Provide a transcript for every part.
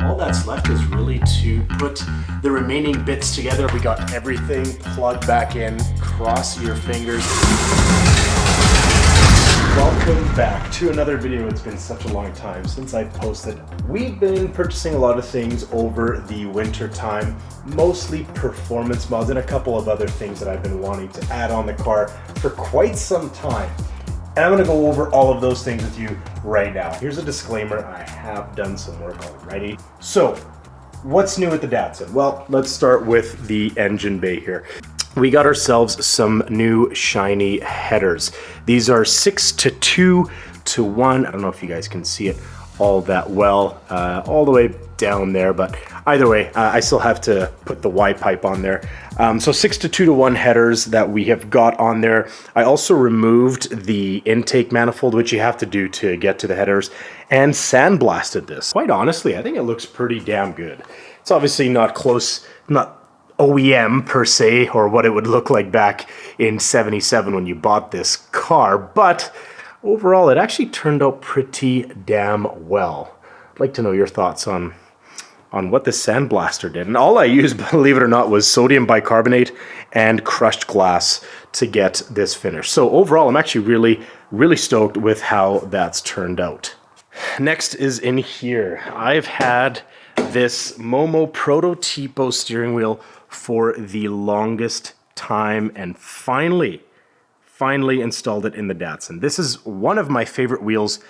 all that's left is really to put the remaining bits together. We got everything plugged back in. Cross your fingers. Welcome back to another video. It's been such a long time since I've posted. We've been purchasing a lot of things over the winter time, mostly performance mods and a couple of other things that I've been wanting to add on the car for quite some time. And I'm gonna go over all of those things with you right now. Here's a disclaimer, I have done some work already. So, what's new with the Datsun? Well, let's start with the engine bay here. We got ourselves some new shiny headers. These are 6:2:1. I don't know if you guys can see it all that well, all the way down there, but either way, I still have to put the Y pipe on there. So 6:2:1 headers that we have got on there. I also removed the intake manifold, which you have to do to get to the headers, and sandblasted this. Quite honestly, I think it looks pretty damn good. It's obviously not close, not OEM per se, or what it would look like back in '77 when you bought this car, but overall it actually turned out pretty damn well. I'd like to know your thoughts on what the sandblaster did. And all I used, believe it or not, was sodium bicarbonate and crushed glass to get this finish. So overall, I'm actually really stoked with how that's turned out. Next is in here. I've had this Momo Prototipo steering wheel for the longest time, and finally installed it in the Datsun. This is one of my favorite wheels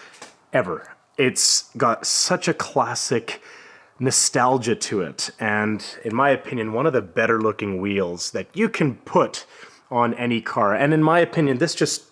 ever. It's got such a classic nostalgia to it, and in my opinion, one of the better looking wheels that you can put on any car. And in my opinion, it just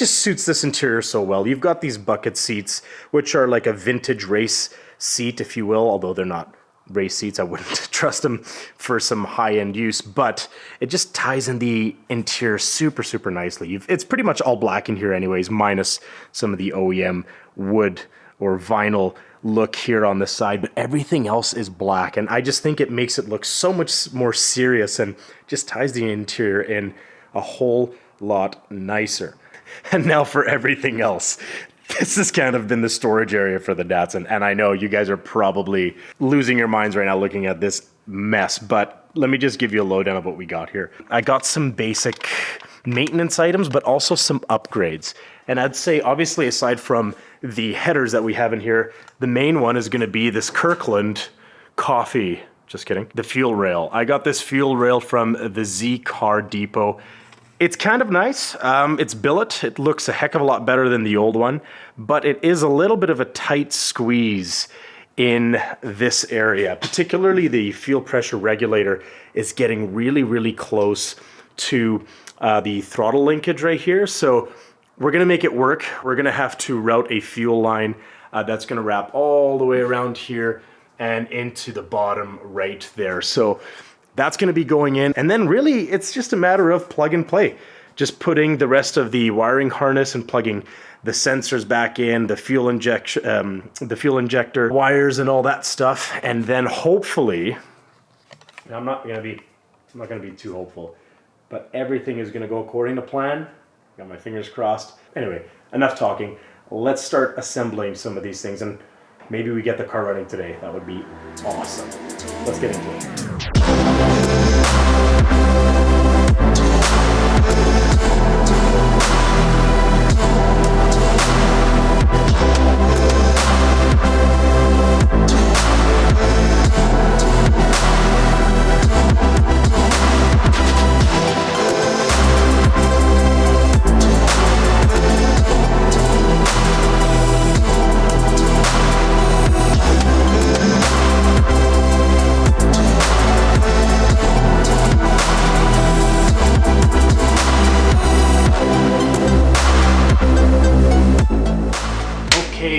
suits this interior so well. You've got these bucket seats, which are like a vintage race seat, if you will, although they're not race seats. I wouldn't trust them for some high-end use, but it just ties in the interior super nicely. It's pretty much all black in here anyways, minus some of the OEM wood or vinyl look here on the side, but everything else is black, and I just think it makes it look so much more serious and just ties the interior in a whole lot nicer. And now for everything else. This has kind of been the storage area for the Datsun, and I know you guys are probably losing your minds right now looking at this mess, but let me just give you a lowdown of what we got here. I got some basic maintenance items, but also some upgrades. And I'd say, obviously, aside from the headers that we have in here, the main one is going to be this Kirkland coffee, just kidding, the fuel rail. I got this fuel rail from the Z Car Depot. It's kind of nice. It's billet. It looks a heck of a lot better than the old one, but it is a little bit of a tight squeeze in this area. Particularly the fuel pressure regulator is getting really close to the throttle linkage right here. So we're gonna make it work. We're gonna have to route a fuel line that's gonna wrap all the way around here and into the bottom right there. So that's going to be going in, and then really it's just a matter of plug and play. Just putting the rest of the wiring harness and plugging the sensors back in, the fuel injector wires and all that stuff, and then hopefully, I'm not going to be too hopeful, but everything is going to go according to plan. Got my fingers crossed. Anyway, enough talking. Let's start assembling some of these things, and maybe we get the car running today. That would be awesome. Let's get into it.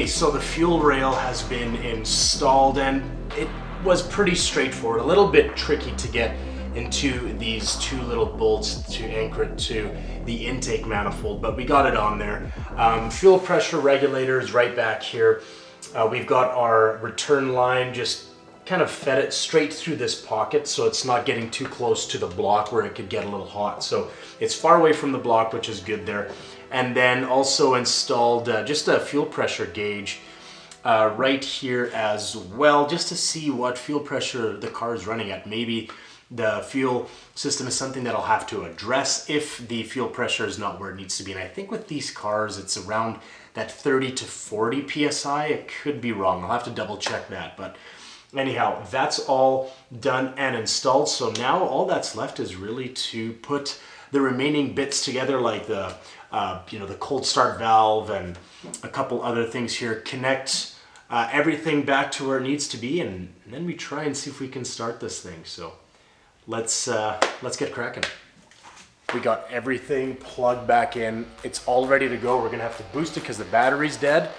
So the fuel rail has been installed, and it was pretty straightforward. A little bit tricky to get into these two little bolts to anchor it to the intake manifold, but we got it on there. Fuel pressure regulator is right back here. We've got our return line, just kind of fed it straight through this pocket so it's not getting too close to the block where it could get a little hot. So it's far away from the block, which is good there. And then also installed just a fuel pressure gauge right here as well, just to see what fuel pressure the car is running at. Maybe the fuel system is something that I'll have to address if the fuel pressure is not where it needs to be. And I think with these cars, it's around that 30 to 40 PSI. It could be wrong. I'll have to double check that. But anyhow, that's all done and installed. So now all that's left is really to put the remaining bits together, like the the cold start valve and a couple other things here, connect everything back to where it needs to be, and then we try and see if we can start this thing. So let's get cracking. We got everything plugged back in. It's all ready to go. We're gonna have to boost it because the battery's dead.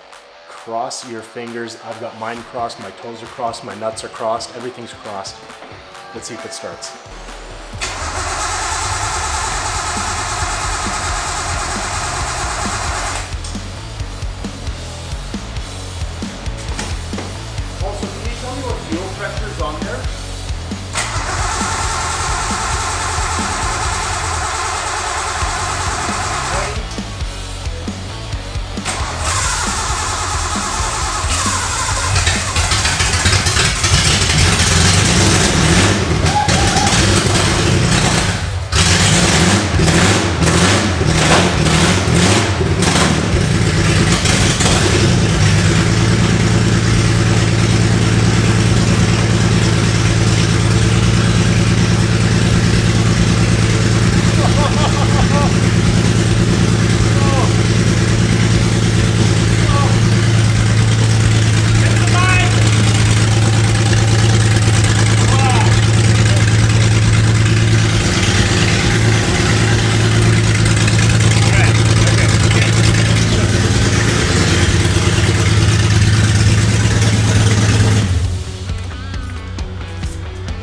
Cross your fingers. I've got mine crossed, my toes are crossed, my nuts are crossed, everything's crossed. Let's see if it starts. Also, can you tell me what fuel pressure's on there?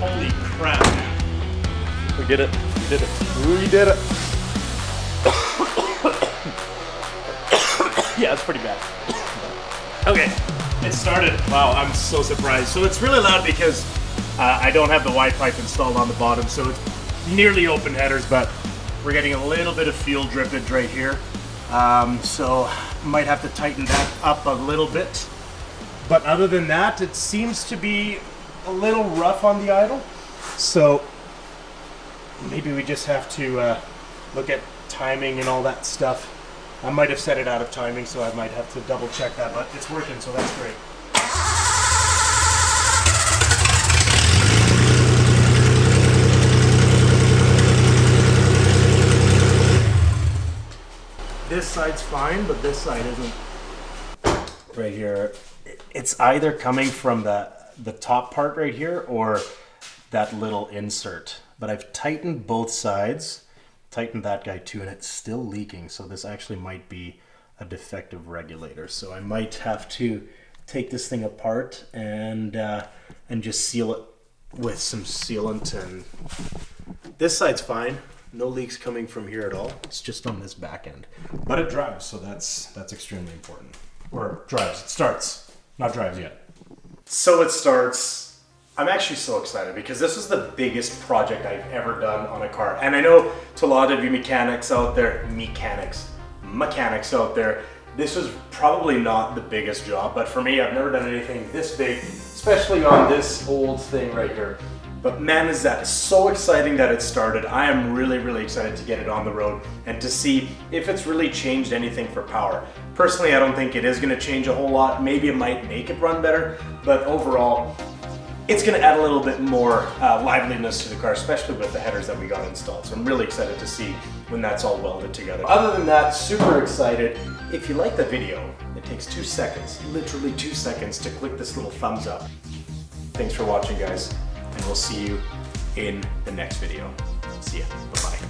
Holy crap. We did it. We did it. We did it. Yeah, that's pretty bad. Okay, it started. Wow, I'm so surprised. So it's really loud because I don't have the Y pipe installed on the bottom, so it's nearly open headers, but we're getting a little bit of fuel drippage right here. So might have to tighten that up a little bit. But other than that, it seems to be a little rough on the idle. So maybe we just have to look at timing and all that stuff. I might have set it out of timing, so I might have to double check that, but it's working, so that's great. This side's fine, but this side isn't. Right here, it's either coming from the top part right here or that little insert. But I've tightened both sides, tightened that guy too, and it's still leaking. So this actually might be a defective regulator. So I might have to take this thing apart and just seal it with some sealant. And this side's fine. No leaks coming from here at all. It's just on this back end. But it drives, so that's extremely important. Or drives, it starts, not drives yet. So it starts. I'm actually so excited because this is the biggest project I've ever done on a car. And I know to a lot of you mechanics out there, this was probably not the biggest job, but for me, I've never done anything this big, especially on this old thing right here. But man, is that so exciting that it started. I am really, really excited to get it on the road and to see if it's really changed anything for power. Personally, I don't think it is gonna change a whole lot. Maybe it might make it run better, but overall, it's gonna add a little bit more liveliness to the car, especially with the headers that we got installed. So I'm really excited to see when that's all welded together. Other than that, super excited. If you like the video, it takes 2 seconds, literally 2 seconds to click this little thumbs up. Thanks for watching, guys. And we'll see you in the next video. See ya. Bye-bye.